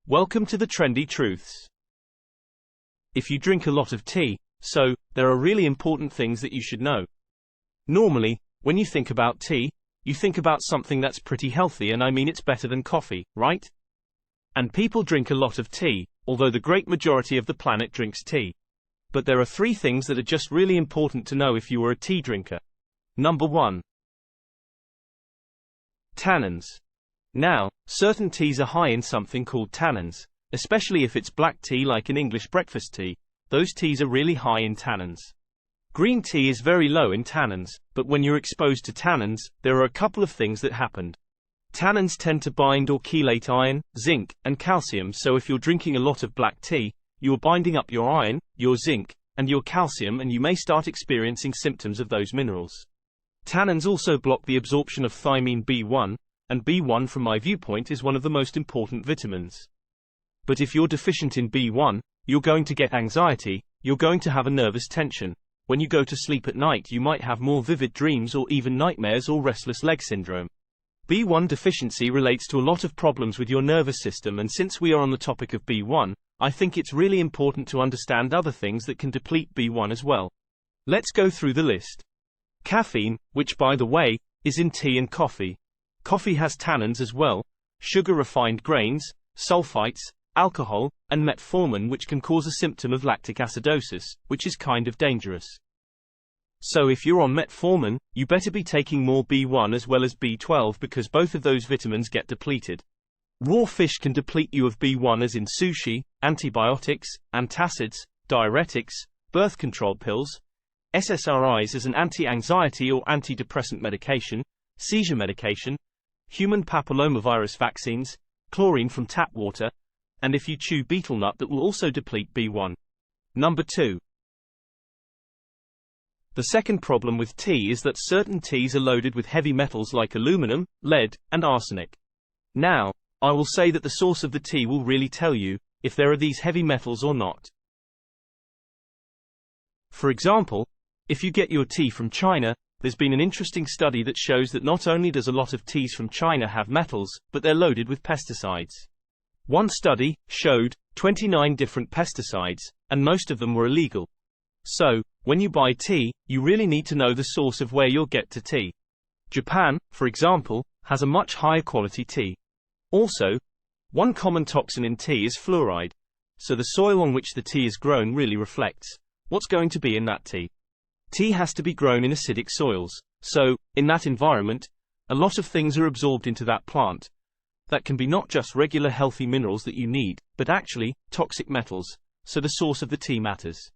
Welcome to the Trendy Truths. If you drink a lot of tea, there are really important things that you should know. Normally, when you think about tea, you think about something that's pretty healthy, and I mean it's better than coffee, right? And people drink a lot of tea, although the great majority of the planet drinks tea. But there are three things that are just really important to know if you are a tea drinker. Number 1. Tannins. Now, certain teas are high in something called tannins, especially if it's black tea like an English breakfast tea. Those teas are really high in tannins. Green tea is very low in tannins, but when you're exposed to tannins, there are a couple of things that happen. Tannins tend to bind or chelate iron, zinc, and calcium, so if you're drinking a lot of black tea, you're binding up your iron, your zinc, and your calcium, and you may start experiencing symptoms of those minerals. Tannins also block the absorption of thiamine B1, and B1 from my viewpoint is one of the most important vitamins. But if you're deficient in B1, you're going to get anxiety, you're going to have a nervous tension. When you go to sleep at night, you might have more vivid dreams or even nightmares or restless leg syndrome. B1 deficiency relates to a lot of problems with your nervous system, and since we are on the topic of B1, I think it's really important to understand other things that can deplete B1 as well. Let's go through the list. Caffeine, which by the way, is in tea and coffee. Coffee has tannins as well, sugar, refined grains, sulfites, alcohol, and metformin, which can cause a symptom of lactic acidosis, which is kind of dangerous. So if you're on metformin, you better be taking more B1 as well as B12, because both of those vitamins get depleted. Raw fish can deplete you of B1, as in sushi, antibiotics, antacids, diuretics, birth control pills, SSRIs as an anti-anxiety or antidepressant medication, seizure medication, human papillomavirus vaccines, chlorine from tap water, and if you chew betel nut, that will also deplete B1. Number 2. The second problem with tea is that certain teas are loaded with heavy metals like aluminum, lead, and arsenic. Now, I will say that the source of the tea will really tell you if there are these heavy metals or not. For example, if you get your tea from China, there's been an interesting study that shows that not only does a lot of teas from China have metals, but they're loaded with pesticides. One study showed 29 different pesticides, and most of them were illegal. So, when you buy tea, you really need to know the source of where you'll get to tea. Japan, for example, has a much higher quality tea. Also, one common toxin in tea is fluoride, so the soil on which the tea is grown really reflects what's going to be in that tea. Tea has to be grown in acidic soils, so, in that environment, a lot of things are absorbed into that plant. That can be not just regular healthy minerals that you need, but actually, toxic metals, so the source of the tea matters.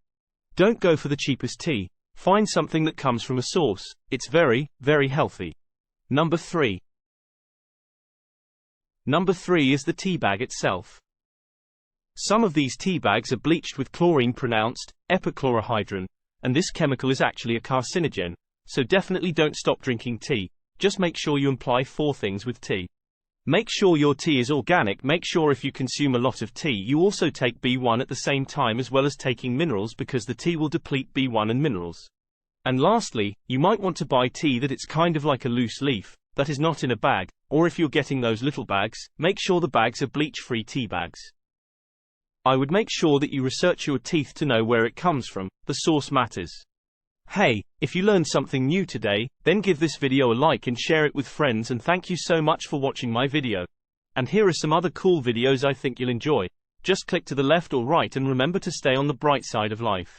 Don't go for the cheapest tea. Find something that comes from a source. It's very, very healthy. Number 3. Number 3 is the tea bag itself. Some of these tea bags are bleached with chlorine, pronounced epichlorohydrin, and this chemical is actually a carcinogen, so definitely don't stop drinking tea. Just make sure you apply 4 things with tea. Make sure your tea is organic. Make sure if you consume a lot of tea, you also take B1 at the same time, as well as taking minerals, because the tea will deplete B1 and minerals. And lastly, you might want to buy tea that it's kind of like a loose leaf, that is not in a bag, or if you're getting those little bags, make sure the bags are bleach-free tea bags. I would make sure that you research your teeth to know where it comes from. The source matters. Hey, if you learned something new today, then give this video a like and share it with friends, and thank you so much for watching my video. And here are some other cool videos I think you'll enjoy. Just click to the left or right, and remember to stay on the bright side of life.